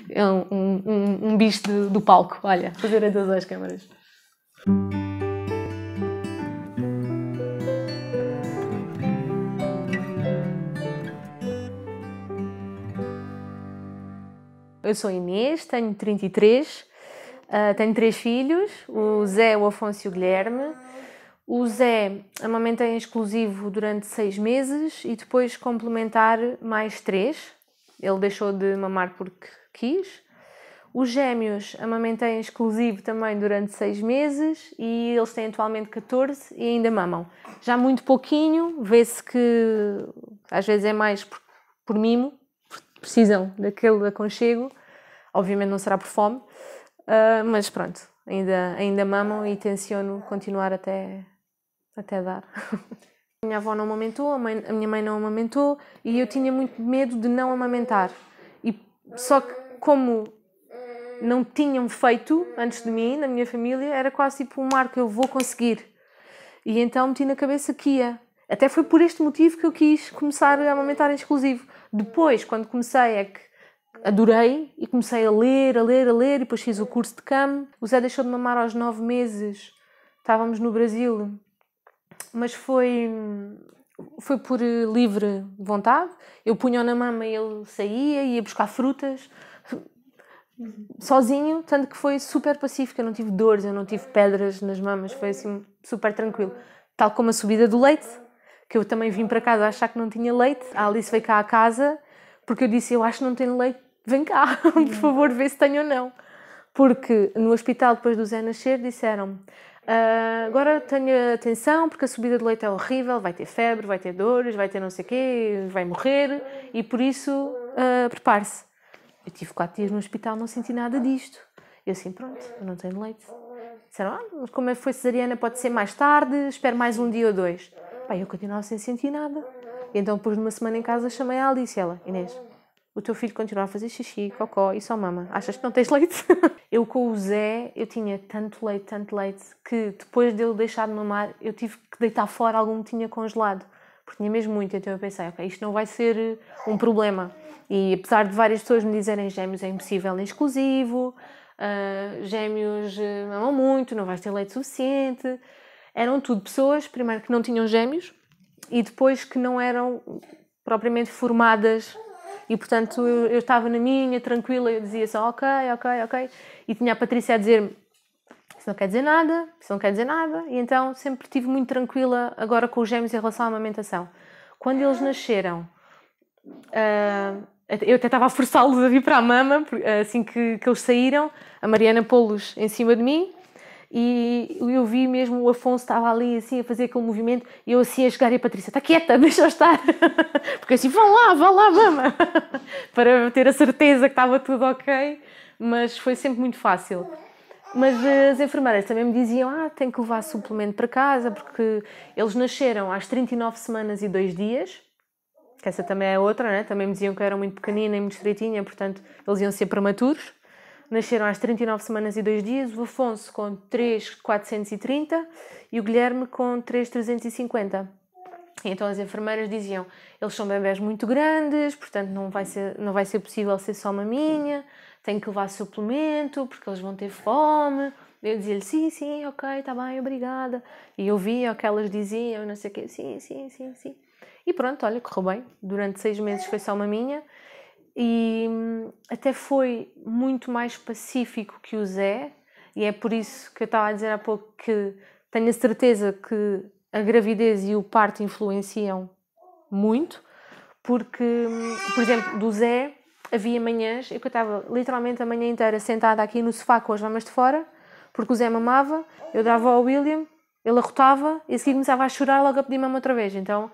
É um bicho do palco, olha, fazer adeus às câmaras. Eu sou Inês, tenho 33, tenho 3 filhos, o Zé, o Afonso e o Guilherme. O Zé amamentei em exclusivo durante 6 meses e depois complementar mais 3. Ele deixou de mamar porque quis. Os gêmeos amamentei em exclusivo também durante 6 meses e eles têm atualmente 14 e ainda mamam. Já muito pouquinho, vê-se que às vezes é mais por mimo, precisam daquele aconchego. Obviamente não será por fome, mas pronto, ainda mamam e tenciono continuar até dar. A minha avó não amamentou, a minha mãe não amamentou e eu tinha muito medo de não amamentar. Só que como não tinham feito antes de mim, na minha família, era quase tipo um marco, eu vou conseguir. E então meti na cabeça que ia. Até foi por este motivo que eu quis começar a amamentar em exclusivo. Depois, quando comecei, é que adorei e comecei a ler e depois fiz o curso de CAM. O Zé deixou de mamar aos 9 meses, estávamos no Brasil, mas foi por livre vontade. Eu punha-o na mama e ele saía, ia buscar frutas, sozinho, tanto que foi super pacífico. Eu não tive dores, eu não tive pedras nas mamas, foi assim super tranquilo. Tal como a subida do leite, que eu também vim para casa a achar que não tinha leite. A Alice veio cá à casa porque eu disse, eu acho que não tenho leite, vem cá, por favor, vê se tenho ou não. Porque no hospital, depois do Zé nascer, disseram-me, agora tenha atenção porque a subida do leite é horrível, vai ter febre, vai ter dores, vai ter não sei o quê, vai morrer e por isso prepare-se. Eu tive 4 dias no hospital, não senti nada disto. Eu assim, pronto, eu não tenho leite. Disseram, mas como foi cesariana, pode ser mais tarde, espero mais um dia ou 2. Pá, eu continuava sem sentir nada. E então, depois de uma semana em casa, chamei a Alice e ela, Inês, o teu filho continua a fazer xixi, cocó e só mama. Achas que não tens leite? Eu com o Zé, eu tinha tanto leite, que depois dele deixar de mamar, eu tive que deitar fora algum que tinha congelado. Porque tinha mesmo muito, então eu pensei, ok, isto não vai ser um problema. E apesar de várias pessoas me dizerem gêmeos é impossível, é exclusivo, gêmeos mamam muito, não vais ter leite suficiente. Eram tudo pessoas, primeiro, que não tinham gêmeos e depois que não eram propriamente formadas. E portanto eu estava na minha, tranquila, eu dizia só ok. E tinha a Patrícia a dizer-me, isso não quer dizer nada, isso não quer dizer nada. E então sempre estive muito tranquila agora com os gêmeos em relação à amamentação. Quando eles nasceram, eu até estava a forçá-los a vir para a mama, assim que eles saíram, a Mariana pô-los em cima de mim e eu vi mesmo o Afonso estava ali assim a fazer aquele movimento e eu assim a chegar e a Patrícia, está quieta, deixa-o estar, porque assim, vá lá, mama, para ter a certeza que estava tudo ok, mas foi sempre muito fácil. Mas as enfermeiras também me diziam, tenho que levar suplemento para casa, porque eles nasceram às 39 semanas e 2 dias, que essa também é outra, né? Também me diziam que eu era muito pequenina e muito estreitinha, portanto eles iam ser prematuros. Nasceram às 39 semanas e 2 dias, o Afonso com 3,430 e o Guilherme com 3,350. E então as enfermeiras diziam, eles são bebés muito grandes, portanto não vai ser possível ser só maminha, tenho que levar suplemento porque eles vão ter fome. Eu dizia-lhe, sim, ok, está bem, obrigada. E eu via o que elas diziam, não sei o quê, sim. E pronto, olha, correu bem. Durante 6 meses foi só maminha. E até foi muito mais pacífico que o Zé, e é por isso que eu estava a dizer há pouco que tenho a certeza que a gravidez e o parto influenciam muito, porque, por exemplo, do Zé havia manhãs em que eu estava literalmente a manhã inteira sentada aqui no sofá com as mamas de fora, porque o Zé mamava, eu dava ao William, ele arrotava e a seguir começava a chorar logo a pedir mama outra vez, então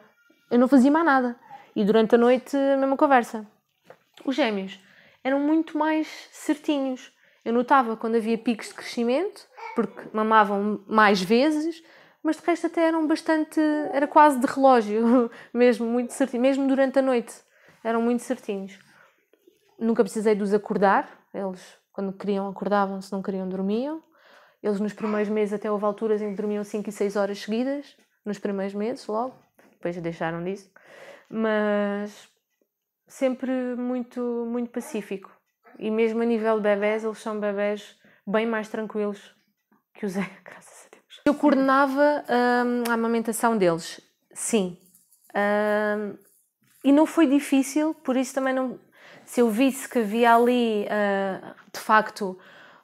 eu não fazia mais nada. E durante a noite a mesma conversa. Os gêmeos eram muito mais certinhos. Eu notava quando havia picos de crescimento, porque mamavam mais vezes, mas de resto até eram bastante... Era quase de relógio, mesmo, muito certinho. Mesmo durante a noite, eram muito certinhos. Nunca precisei de os acordar. Eles, quando queriam, acordavam, se não queriam, dormiam. Eles nos primeiros meses até houve alturas em que dormiam 5 e 6 horas seguidas, nos primeiros meses, logo. Depois deixaram disso. Mas... sempre muito pacífico. E mesmo a nível de bebés, eles são bebés bem mais tranquilos que o Zé, graças a Deus. Eu coordenava a amamentação deles, sim. E não foi difícil, por isso também não... Se eu visse que havia ali, de facto,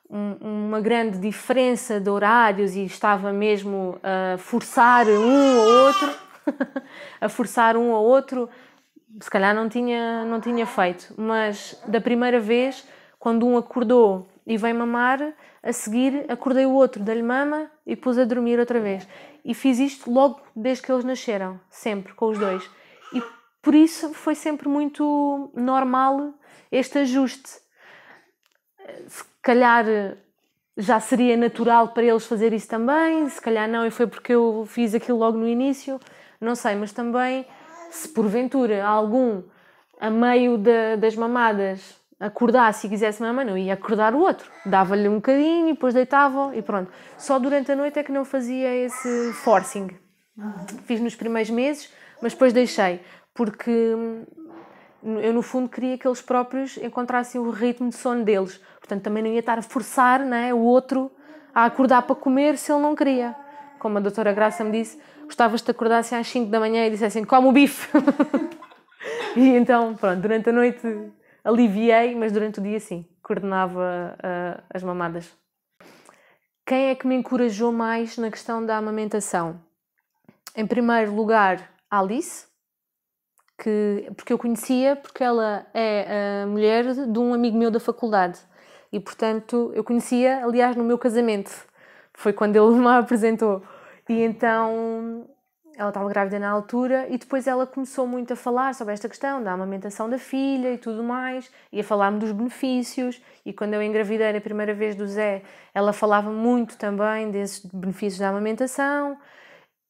uma grande diferença de horários e estava mesmo a forçar um ou outro, a forçar um ou outro, se calhar não tinha feito. Mas da primeira vez, quando um acordou e veio mamar, a seguir acordei o outro, dei-lhe mama e pus a dormir outra vez. E fiz isto logo desde que eles nasceram, sempre, com os dois. E por isso foi sempre muito normal este ajuste. Se calhar já seria natural para eles fazer isso também, se calhar não, e foi porque eu fiz aquilo logo no início, não sei, mas também, se porventura algum, a meio das mamadas, acordasse e quisesse mamar, não ia acordar o outro, dava-lhe um bocadinho e depois deitava e pronto. Só durante a noite é que não fazia esse forcing. Fiz nos primeiros meses, mas depois deixei, porque eu no fundo queria que eles próprios encontrassem o ritmo de sono deles. Portanto, também não ia estar a forçar, né, o outro a acordar para comer se ele não queria. Como a doutora Graça me disse, gostavas de acordar assim às 5 da manhã e dissessem, come o bife. E então, pronto, durante a noite aliviei, mas durante o dia sim, coordenava as mamadas. Quem é que me encorajou mais na questão da amamentação? Em primeiro lugar, a Alice, porque eu conhecia, porque ela é a mulher de um amigo meu da faculdade. E, portanto, eu conhecia, aliás, no meu casamento. Foi quando ele me apresentou. E então, ela estava grávida na altura e depois ela começou muito a falar sobre esta questão da amamentação da filha e tudo mais. E a falar-me dos benefícios. E quando eu engravidei a primeira vez do Zé, ela falava muito também desses benefícios da amamentação.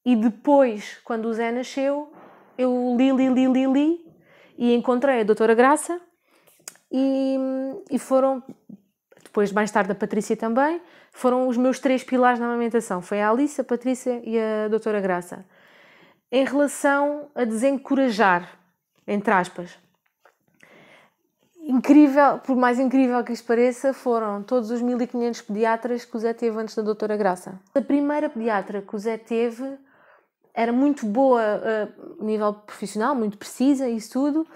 E depois, quando o Zé nasceu, eu li e encontrei a doutora Graça e foram, depois mais tarde a Patrícia também, foram os meus 3 pilares na amamentação. Foi a Alice, a Patrícia e a doutora Graça. Em relação a desencorajar, entre aspas, incrível, por mais incrível que isto pareça, foram todos os 1500 pediatras que o Zé teve antes da doutora Graça. A primeira pediatra que o Zé teve era muito boa a nível profissional, muito precisa, isso tudo.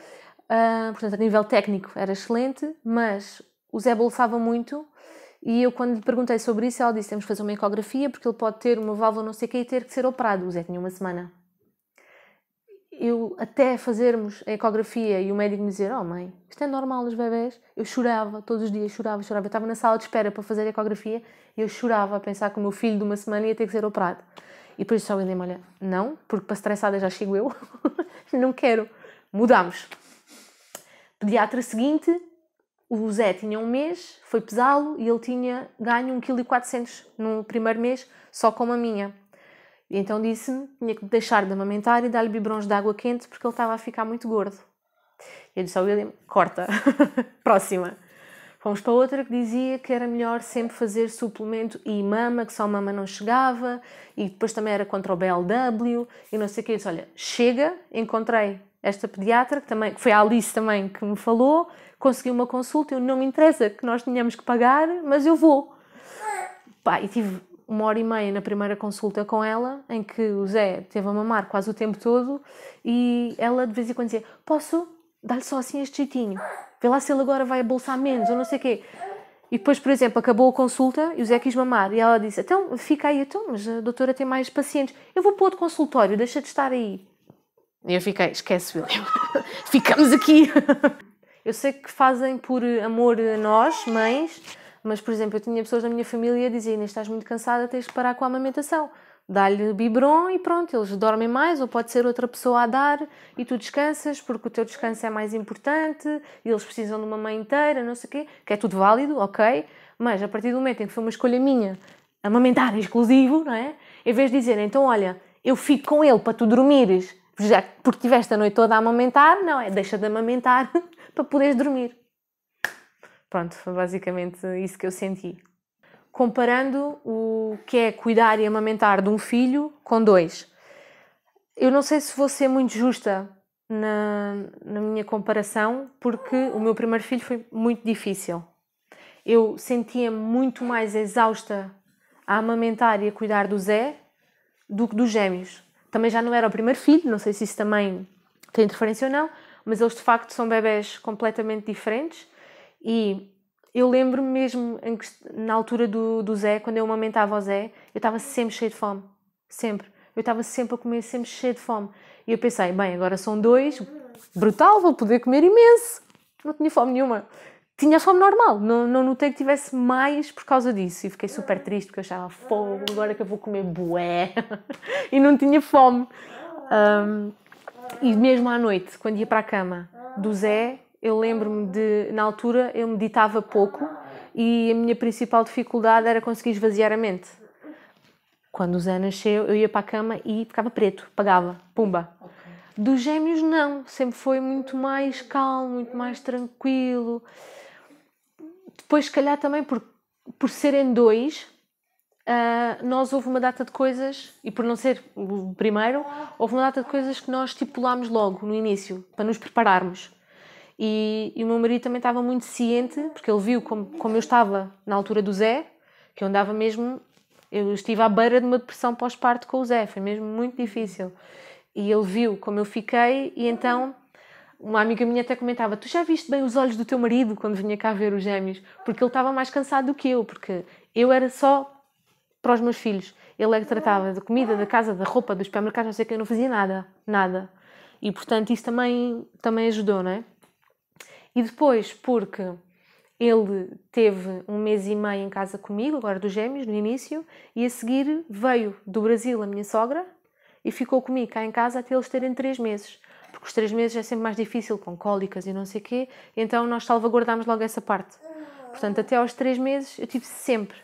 Portanto, a nível técnico era excelente, mas o Zé bolsava muito e eu, quando lhe perguntei sobre isso, ela disse, temos que fazer uma ecografia porque ele pode ter uma válvula não sei o quê e ter que ser operado. O Zé tinha uma semana. Eu, até fazermos a ecografia e o médico me dizer, oh mãe, isto é normal nos bebés, eu chorava, todos os dias chorava. Eu estava na sala de espera para fazer a ecografia e eu chorava a pensar que o meu filho de uma semana ia ter que ser operado. E depois só William, olha, não, porque para estressada já chego eu, não quero. Mudámos. Pediatra seguinte, o Zé tinha 1 mês, foi pesá-lo e ele tinha ganho 1,4 kg no primeiro mês, só com a minha. E então disse-me que tinha que deixar de amamentar e dar-lhe biberons de água quente porque ele estava a ficar muito gordo. E eu disse ao William, corta, próxima. Fomos para outra que dizia que era melhor sempre fazer suplemento e mama, que só mama não chegava, e depois também era contra o BLW, e não sei o que. Eu disse, olha, chega, encontrei esta pediatra, que foi a Alice também que me falou, consegui uma consulta, eu não me interessa que nós tenhamos que pagar, mas eu vou. Pá, e tive 1h30 na primeira consulta com ela, em que o Zé teve a mamar quase o tempo todo, e ela de vez em quando dizia, posso dar-lhe só assim este jeitinho? Vê lá se ele agora vai bolsar menos, ou não sei o quê. E depois, por exemplo, acabou a consulta e o Zé quis mamar. E ela disse, então, fica aí. Então, mas a doutora tem mais pacientes. Eu vou para outro consultório, deixa de estar aí. E eu fiquei, esquece, William. Ficamos aqui. Eu sei que fazem por amor a nós, mães, mas, por exemplo, eu tinha pessoas da minha família a dizer, estás muito cansada, tens de parar com a amamentação. Dá-lhe biberon e pronto, eles dormem mais, ou pode ser outra pessoa a dar e tu descansas porque o teu descanso é mais importante e eles precisam de uma mãe inteira, não sei o quê, que é tudo válido, ok, mas a partir do momento em que foi uma escolha minha, amamentar exclusivo, não é? Em vez de dizer, então olha, eu fico com ele para tu dormires, já porque tiveste a noite toda a amamentar, não, é deixa de amamentar para poderes dormir. Pronto, foi basicamente isso que eu senti. Comparando o que é cuidar e amamentar de um filho com 2. Eu não sei se vou ser muito justa na minha comparação, porque o meu primeiro filho foi muito difícil. Eu sentia-me muito mais exausta a amamentar e a cuidar do Zé do que dos gêmeos. Também já não era o primeiro filho, não sei se isso também tem interferência ou não, mas eles de facto são bebés completamente diferentes. E eu lembro-me mesmo, na altura do Zé, quando eu amamentava o Zé, eu estava sempre cheia de fome. Sempre. Eu estava sempre a comer, sempre cheia de fome. E eu pensei, bem, agora são 2, brutal, vou poder comer imenso. Não tinha fome nenhuma. Tinha fome normal, não notei que tivesse mais por causa disso. E fiquei super triste, porque eu achava, fogo, agora que eu vou comer bué. E não tinha fome. E mesmo à noite, quando ia para a cama do Zé, eu lembro-me de, na altura, eu meditava pouco e a minha principal dificuldade era conseguir esvaziar a mente. Quando o Zé nasceu, eu ia para a cama e ficava preto, apagava, pumba. Dos gêmeos, não. Sempre foi muito mais calmo, muito mais tranquilo. Depois, se calhar, também por serem 2, nós houve uma data de coisas, e por não ser o primeiro, houve uma data de coisas que nós estipulámos logo, no início, para nos prepararmos. E o meu marido também estava muito ciente, porque ele viu como eu estava na altura do Zé, que eu andava mesmo... Eu estive à beira de uma depressão pós-parto com o Zé, foi mesmo muito difícil. E ele viu como eu fiquei e então uma amiga minha até comentava, tu já viste bem os olhos do teu marido quando vinha cá ver os gêmeos? Porque ele estava mais cansado do que eu, porque eu era só para os meus filhos. Ele é que tratava da comida, da casa, da roupa, dos supermercados, não sei o que, eu não fazia nada. E portanto isso também ajudou, não é? E depois, porque... Ele teve 1 mês e meio em casa comigo, agora dos gêmeos, no início, e a seguir veio do Brasil a minha sogra e ficou comigo cá em casa até eles terem 3 meses. Porque os 3 meses é sempre mais difícil, com cólicas e não sei o quê, então nós salvaguardámos logo essa parte. Portanto, até aos 3 meses eu tive sempre,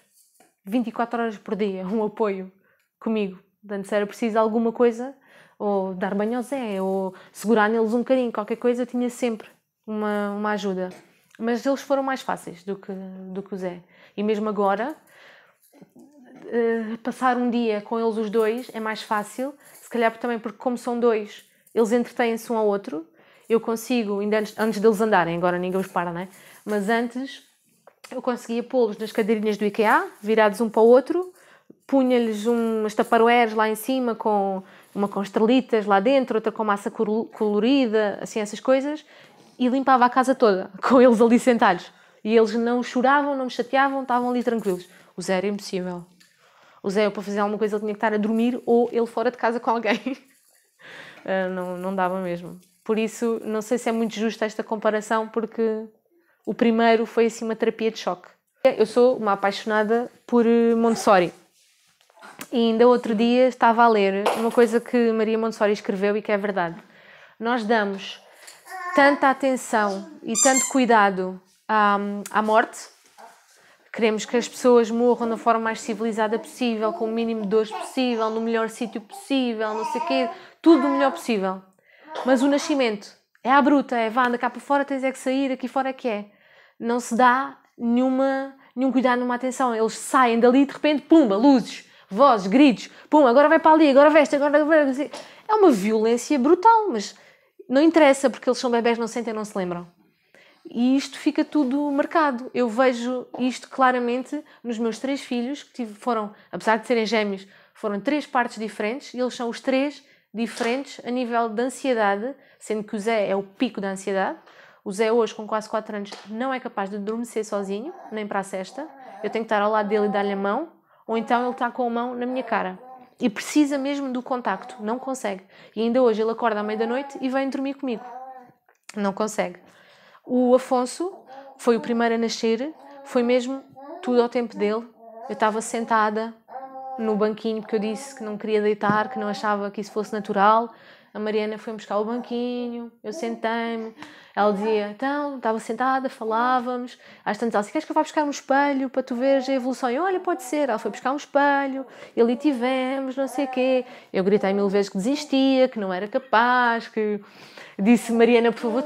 24 horas por dia, um apoio comigo. Portanto, se era preciso alguma coisa, ou dar banho ao Zé, ou segurar neles um bocadinho, qualquer coisa, eu tinha sempre uma ajuda. Mas eles foram mais fáceis do que o Zé. E mesmo agora, passar um dia com eles os 2 é mais fácil. Se calhar também porque como são 2, eles entretêm-se um ao outro. Eu consigo, ainda antes deles andarem, agora ninguém os para, não é? Mas antes eu conseguia pô-los nas cadeirinhas do IKEA, virados um para o outro, punha-lhes umas taparoeiras lá em cima, com uma com estrelitas lá dentro, outra com massa colorida, assim essas coisas, e limpava a casa toda, com eles ali sentados. E eles não choravam, não me chateavam, estavam ali tranquilos. O Zé era impossível. O Zé, para fazer alguma coisa, ele tinha que estar a dormir ou ele fora de casa com alguém. Não dava mesmo. Por isso, não sei se é muito justa esta comparação, porque o primeiro foi assim uma terapia de choque. Eu sou uma apaixonada por Montessori. E ainda outro dia estava a ler uma coisa que Maria Montessori escreveu e que é verdade. Nós damos tanta atenção e tanto cuidado à morte, queremos que as pessoas morram da forma mais civilizada possível, com o mínimo de dores possível, no melhor sítio possível, não sei o quê, tudo o melhor possível. Mas o nascimento é à bruta, é vá, anda cá para fora, tens é que sair, aqui fora é que é. Não se dá nenhum cuidado, nenhuma atenção. Eles saem dali e de repente, pumba, luzes, vozes, gritos, pum, agora vai para ali, agora veste, agora... É uma violência brutal, mas... Não interessa, porque eles são bebés, não sentem, não se lembram. E isto fica tudo marcado. Eu vejo isto claramente nos meus 3 filhos, que foram, apesar de serem gêmeos, foram 3 partes diferentes, e eles são os 3 diferentes a nível de ansiedade, sendo que o Zé é o pico da ansiedade. O Zé hoje, com quase 4 anos, não é capaz de adormecer sozinho, nem para a sesta. Eu tenho que estar ao lado dele e dar-lhe a mão, ou então ele está com a mão na minha cara. E precisa mesmo do contacto, não consegue. E ainda hoje ele acorda à meia da noite e vem dormir comigo. Não consegue. O Afonso foi o primeiro a nascer, foi mesmo tudo ao tempo dele. Eu estava sentada no banquinho porque eu disse que não queria deitar, que não achava que isso fosse natural. A Mariana foi buscar o banquinho, eu sentei-me. Ela dizia, então, estava sentada, falávamos. Às tantas, ela disse, queres que eu vá buscar um espelho para tu veres a evolução? Eu, olha, pode ser. Ela foi buscar um espelho, e ali tivemos, não sei o quê. Eu gritei 1000 vezes que desistia, que não era capaz, que... Disse, Mariana, por favor,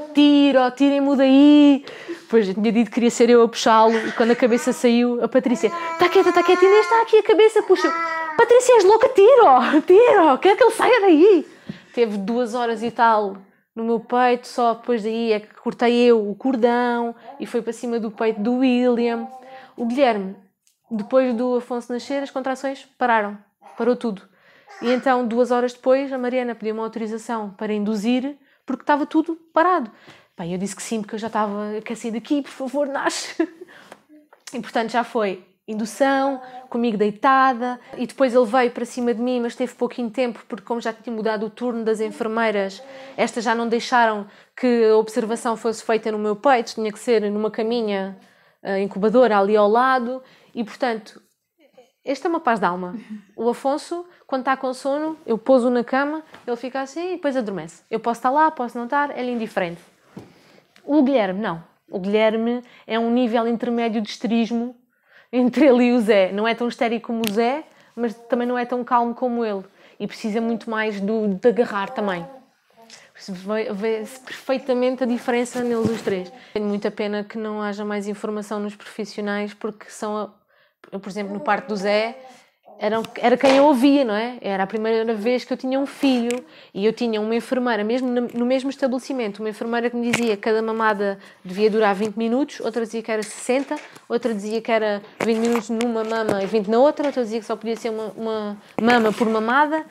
tirem-me daí. Depois eu tinha dito que queria ser eu a puxá-lo, e quando a cabeça saiu, a Patrícia, está quieta, ainda está aqui a cabeça, puxa. Patrícia, és louca, tira, quero que ele saia daí. Teve 2 horas e tal no meu peito, só depois daí é que cortei eu o cordão e foi para cima do peito do William. O Guilherme, depois do Afonso nascer, as contrações pararam, parou tudo. E então, 2 horas depois, a Mariana pediu uma autorização para induzir, porque estava tudo parado. Bem, eu disse que sim, porque eu já estava, quer sair daqui, por favor, nasce. E portanto já foi indução, comigo deitada, e depois ele veio para cima de mim, mas teve pouquinho tempo, porque como já tinha mudado o turno das enfermeiras, estas já não deixaram que a observação fosse feita no meu peito, tinha que ser numa caminha incubadora ali ao lado, e portanto, esta é uma paz de alma. O Afonso, quando está com sono, eu pôs-o na cama, ele fica assim e depois adormece. Eu posso estar lá, posso não estar, é indiferente. O Guilherme, não. O Guilherme é um nível intermédio de histerismo entre ele e o Zé. Não é tão histérico como o Zé, mas também não é tão calmo como ele. E precisa muito mais de agarrar também. Vê-se perfeitamente a diferença neles os três. Tenho muita pena que não haja mais informação nos profissionais, porque eu, por exemplo, no parto do Zé, era quem eu ouvia, não é? Era a primeira vez que eu tinha um filho e eu tinha uma enfermeira, mesmo no mesmo estabelecimento, uma enfermeira que me dizia que cada mamada devia durar 20 minutos, outra dizia que era 60, outra dizia que era 20 minutos numa mama e 20 na outra, outra dizia que só podia ser uma mama por mamada.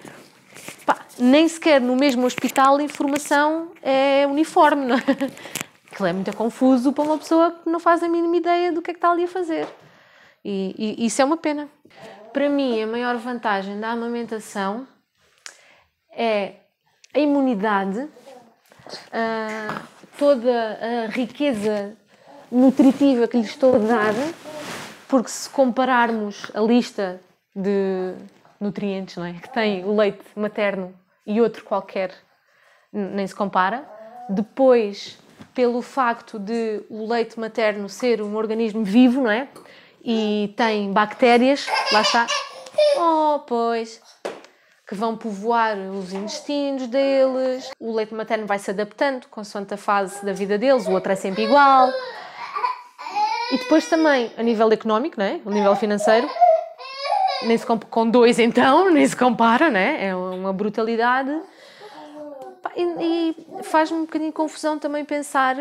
Pá, nem sequer no mesmo hospital a informação é uniforme, não é? Aquilo é muito confuso para uma pessoa que não faz a mínima ideia do que é que está ali a fazer. E isso é uma pena. Para mim, a maior vantagem da amamentação é a imunidade, toda a riqueza nutritiva que lhe estou a dar, porque se compararmos a lista de nutrientes, não é, que tem o leite materno e outro qualquer, nem se compara. Depois, pelo facto de o leite materno ser um organismo vivo, não é? E tem bactérias, lá está, pois, que vão povoar os intestinos deles. O leite materno vai se adaptando consoante a fase da vida deles, o outro é sempre igual. E depois também, a nível económico, não é? A nível financeiro, nem se compara com 2 então, nem se compara, não é? É uma brutalidade. E faz-me um bocadinho de confusão também pensar,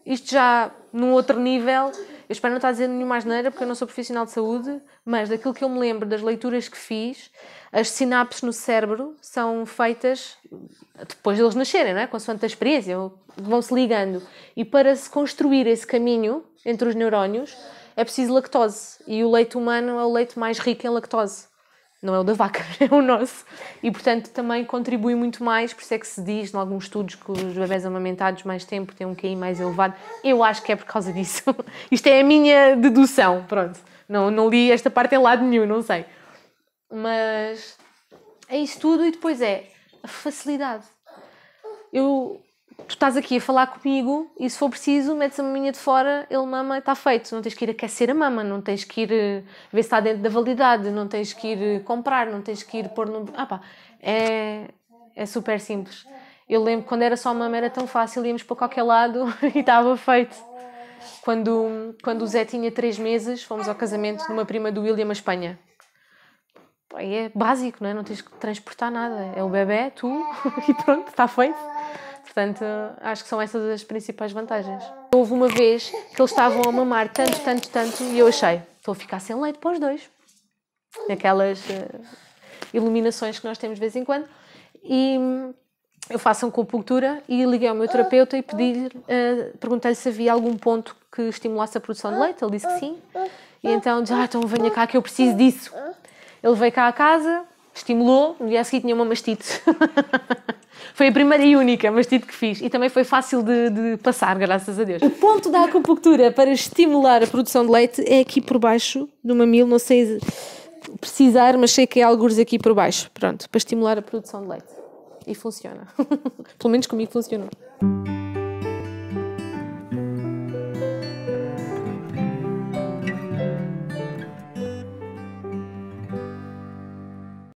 isto já num outro nível. Eu espero não estar a dizer nenhuma asneira, porque eu não sou profissional de saúde, mas daquilo que eu me lembro das leituras que fiz, as sinapses no cérebro são feitas depois deles nascerem, não é? Consoante a experiência, vão-se ligando. E para se construir esse caminho entre os neurónios, é preciso lactose. E o leite humano é o leite mais rico em lactose. Não é o da vaca, é o nosso. E, portanto, também contribui muito mais, por isso é que se diz, em alguns estudos, que os bebés amamentados mais tempo têm um QI mais elevado. Eu acho que é por causa disso. Isto é a minha dedução, pronto. Não li esta parte em lado nenhum, não sei. Mas é isso tudo e depois é a facilidade. Tu estás aqui a falar comigo e se for preciso, metes a maminha de fora, ele mama e está feito. Não tens que ir aquecer a mama, não tens que ir ver se está dentro da validade, não tens que ir comprar, não tens que ir pôr no... É super simples. Eu lembro que quando era só mama era tão fácil, íamos para qualquer lado e estava feito. Quando o Zé tinha 3 meses, fomos ao casamento de uma prima do William à Espanha. É básico, não é? Não tens que transportar nada. É o bebé, tu e pronto, está feito. Portanto, acho que são essas as principais vantagens. Houve uma vez que eles estavam a mamar tanto, e eu achei, estou a ficar sem leite para os 2. Aquelas iluminações que nós temos de vez em quando. E eu faço acupuntura e liguei ao meu terapeuta e perguntei-lhe se havia algum ponto que estimulasse a produção de leite. Ele disse que sim. E então disse, então venha cá que eu preciso disso. Ele veio cá à casa, estimulou, no dia a seguir tinha uma mastite. Foi a primeira e única mastite que fiz. E também foi fácil de passar, graças a Deus. O ponto da acupuntura para estimular a produção de leite é aqui por baixo do mamilo. Não sei precisar, mas sei que é algures aqui por baixo. Pronto, para estimular a produção de leite. E funciona. Pelo menos comigo funcionou.